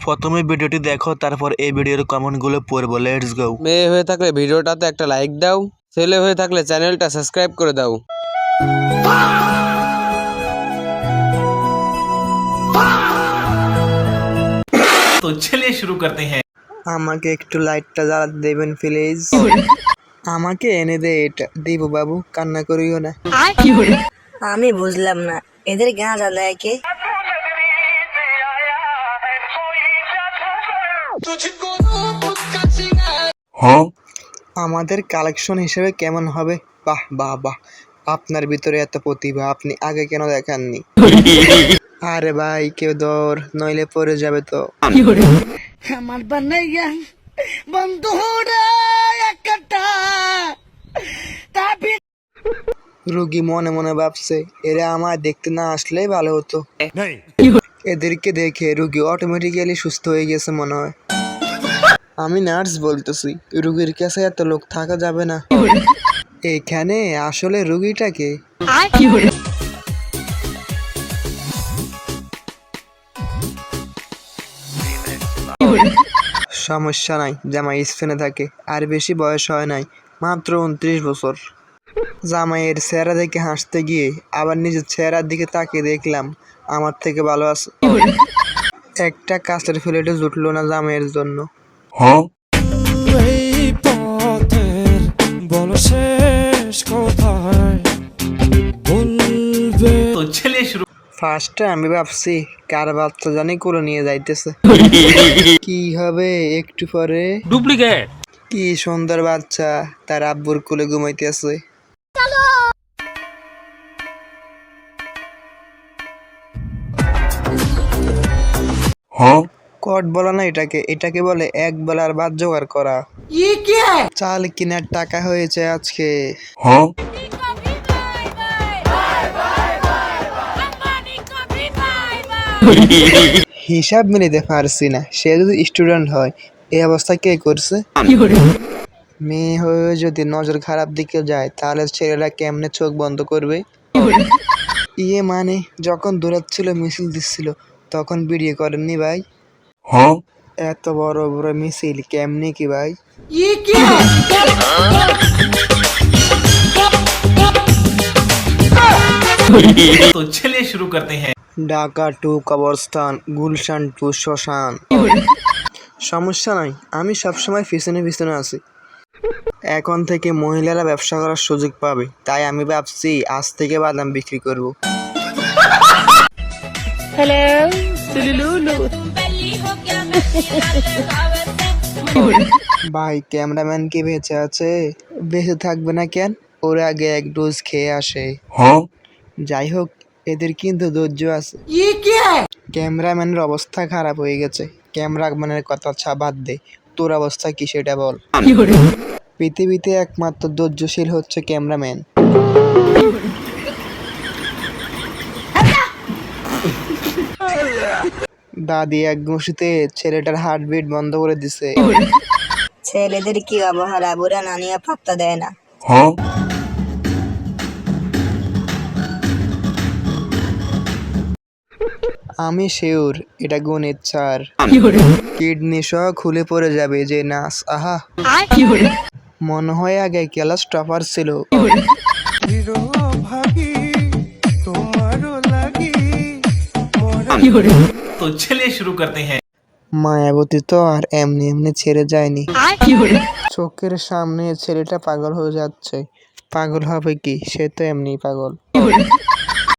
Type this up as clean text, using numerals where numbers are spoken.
প্রথমে ভিডিওটি দেখো, তারপর এই ভিডিওর কমেন্টগুলো পড়বো। Let's go. মেয়ে হয়ে থাকলে ভিডিওটাতে একটা লাইক দাও, ছেলে হয়ে থাকলে চ্যানেলটা সাবস্ক্রাইব করে দাও। तो चलिए शुरू करते हैं। আমাকে একটু লাইটটা জ্বালাতে দেবেন প্লিজ। আমাকে এনে দে এটা। দিব বাবু, কান্না করিও না। আমি বুঝলাম না, এদের গাঁজা দেয় কে? আমাদের কালেকশন হিসেবে কেমন হবে? বাহ বাহ বাহ, আপনার ভিতরে এত প্রতিভা, আপনি আগে কেন দেখাননি? আরে ভাই কেউ ধর, নইলে পড়ে যাবে তো। আমার বানাইয়া বন্ধুরা একটা রুগী মনে মনে ভাবছে, এরা আমার দেখতে না আসলেই ভালো হতো। এদেরকে দেখে রুগী অটোমেটিক্যালি সুস্থ হয়ে গেছে মনে হয়। আমি নার্স বলতেছি, রুগীর কাছে এত লোক থাকা যাবে না। এখানে আসলে রুগীটাকে সমস্যা নাই, জামাই স্পেনে থাকে, আর বেশি বয়স হয় নাই, মাত্র 29 বছর। জামাইয়ের চেহারা দেখে হাসতে গিয়ে আবার নিজের চেহারার দিকে তাকিয়ে দেখলাম আমার থেকে ভালো আছে। একটা কাঁচের প্লেটে জুটলো না জামাইয়ের জন্য। तो चलिए शुरू। ফার্স্টে আমি ভাবছি কার বাচ্চা জানি করে নিয়ে যাইতেছে। কি হবে একটু পরে? डुप्लीकेट। কি সুন্দর বাচ্চা, তার আব্বুর কোলে ঘুমাইতেছে। কট বলা না এটাকে, এটাকে বলে এক বেলার ভাত জোগাড় করা। চাল কেনার টাকা হয়েছে আজকে। হিসাব মিলাতে পারছি না, সে যদি স্টুডেন্ট হয় এই অবস্থা কে করছে? মেয়ে হয়ে যদি নজর খারাপ দিকে যায় তাহলে ছেলেরা কেমনে চোখ বন্ধ করবে? মানে যখন দৌড়াচ্ছিল মিছিল দিচ্ছিল তখন ভিডিও করেননি ভাই? এত বড় বড় মিছিল কেমনে কি ভাই? तो चलिए शुरू करते हैं। ঢাকা টু কবরস্থান, গুলশান টু শ্মশান। সমস্যা নাই, আমি সবসময় পিছনে পিছনে আছি। এখন থেকে মহিলারা ব্যবসা করার সুযোগ পাবে, তাই আমি ভাবছি আজ থেকে বাদাম বিক্রি করব। ভাই ক্যামেরাম্যান কি বেঁচে আছে? বেঁচে থাকবে না কেন? ওর আগে এক ডোজ খেয়ে আসে। যাই হোক, এদের কিন্তু ধৈর্য আছে। ক্যামেরাম্যানের অবস্থা খারাপ হয়ে গেছে। ক্যামেরাম্যানের কথা বাদ দে, তোর অবস্থা কি সেটা বল। পৃথিবীতে একমাত্র ধৈর্যশীল হচ্ছে ক্যামেরাম্যান। দাদি এক ঘুষিতে ছেলেটার হার্টবিট বন্ধ করে দিছে। ছেলেদের কি অবহেলা, বুড়া নানিয়া পাত্তা দেয় না। আমি শিওর এটা গণিত 4। কিডনি সহ খুলে পড়ে যাবে যে নাচ। আহা, মনে হয় আগে ক্লাস টপার ছিল। तो चलिए शुरू करते हैं। মায়াবতী তো আর এমনি এমনি ছেড়ে যায়নি। চোখের সামনে ছেলেটা পাগল হয়ে যাচ্ছে। পাগল হবে কি, সে তো এমনি পাগল।